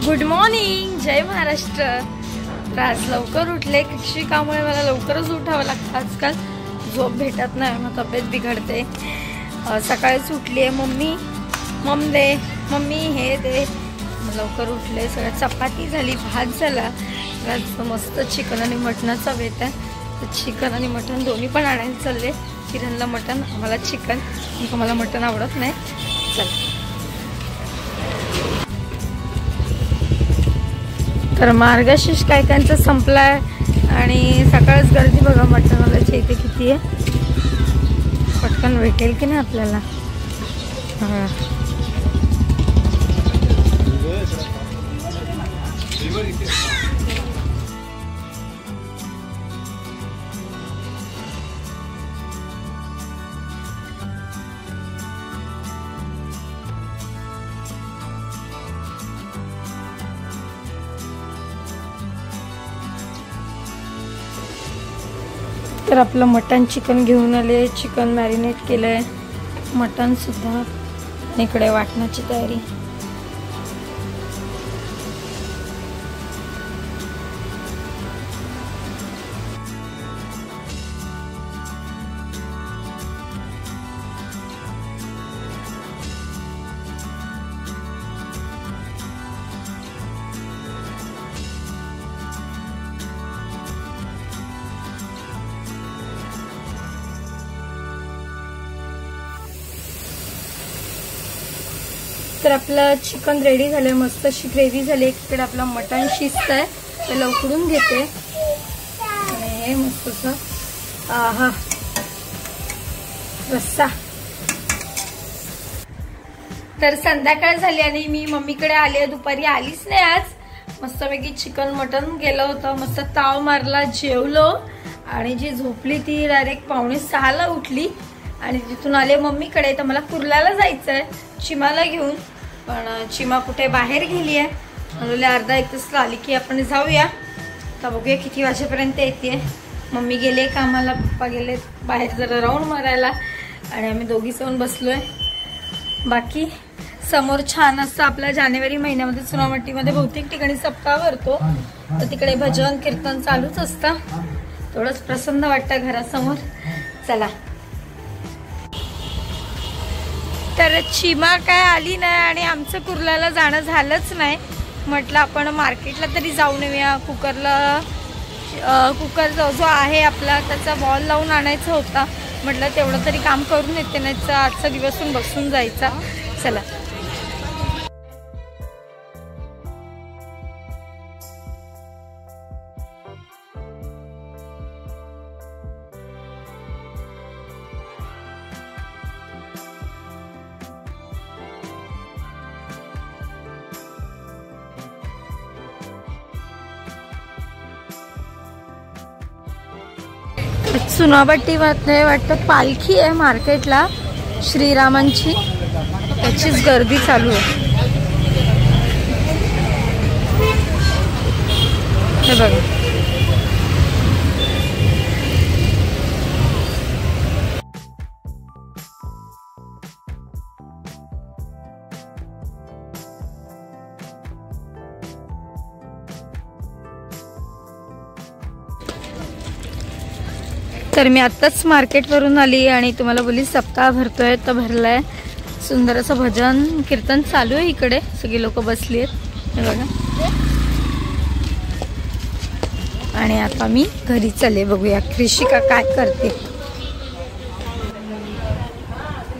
Good morning, जय महाराष्ट्र। तर आज लवकर उठले, शिक्षिकामुळे मला लवकरच उठावं लागतं आजकाल, झोप भेटत नाही, मग तब्येत बिघडते। सकाळीच उठली आहे, मम्मी हे दे, लवकर उठले। सगळ्या चपाती झाली, भात झाला, आज मस्त चिकन आणि मटणाचा बेत आहे, तर चिकन आणि मटण दोन्ही पण आणायला चालले। किरणला मटण, आम्हाला चिकन, मला मटण आवडत नाही। चल तर मार्गशीर्ष कायकांचा संपलाय आणि सकाळच गर्दी बघा मटणवाल्याच्या इथे किती आहे। पटकन भेटेल की नाही आपल्याला। तर आपलं मटण चिकन घेऊन आले, चिकन मॅरिनेट केलंय, मटण सुद्धा, इकडे वाटण्याची तयारी। तर आपलं चिकन रेडी झालंय, मस्त अशी ग्रेव्ही झाली। इकडे आपलं मटण शिजत आहे, त्याला उकडून घेते आणि हे मस्त असं आहा रस्सा। तर संध्याकाळ झाली आणि मी मम्मीकडे आली, दुपारी आलीच नाही आज। मस्तपैकी चिकन मटण गेलं होतं, मस्त ताव मारला, जेवलो आणि जी झोपली ती डायरेक्ट 5:45ला उठली आणि तिथून आले मम्मीकडे। तर मला कुर्ल्याला जायचंय चिमाला घेऊन, पण चिमा कुठे बाहेर गेली आहे, म्हणजे अर्धा एक तास आली की आपण जाऊया। तर बघूया किती वाजेपर्यंत येते। मम्मी गेले कामाला, पप्पा गेले बाहेर जरा राऊंड मारायला आणि आम्ही दोघी जाऊन बसलोय। बाकी समोर छान असं आपल्या जानेवारी महिन्यामध्ये चुनामट्टीमध्ये बहुतेक ठिकाणी सप्ताह भरतो, तर तिकडे भजन कीर्तन चालूच असतं, थोडंच प्रसन्न वाटतं घरासमोर। चला, तर चिमा काय आली नाही आणि आमचं कुर्ल्याला जाणं झालंच नाही। म्हटलं आपण मार्केटला तरी जाऊन येऊया, कुकर जो आहे आपला त्याचा बॉल लावून आणायचा होता। म्हटलं तेवढं तरी काम करून येते, नाही आजचा दिवस पण बसून जायचा। चला, चुनाभट्टीमध्ये वाटतं पालखी आहे मार्केटला श्रीरामांची, त्याचीच गर्दी चालू आहे। हे बघा, तर मी आत्ताच मार्केटवरून आली आणि तुम्हाला बोली सप्ताह भरतोय, तर भरलाय। सुंदर असं भजन कीर्तन चालू आहे, इकडे सगळी लोक बसली आहेत, हे बघा। आणि आता मी घरी चालले, बघूया कृषिका काय करते।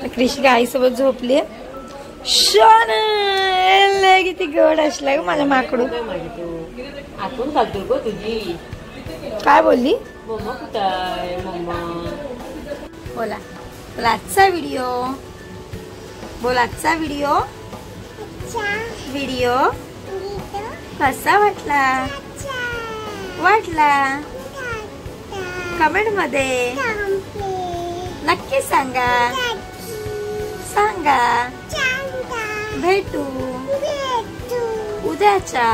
कृषिका आईसोबत झोपली, शान किती गोड असला ग माझा माकडू। काय बोलली मम्मा कुठे आहे? मम्मा बोला, बोला आजचा व्हिडिओ, बोला आजचा व्हिडिओ कसा वाटला कमेंट मध्ये नक्की सांगा। भेटू उद्याच्या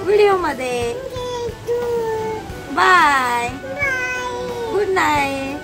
व्हिडिओ मध्ये। Bye, good night.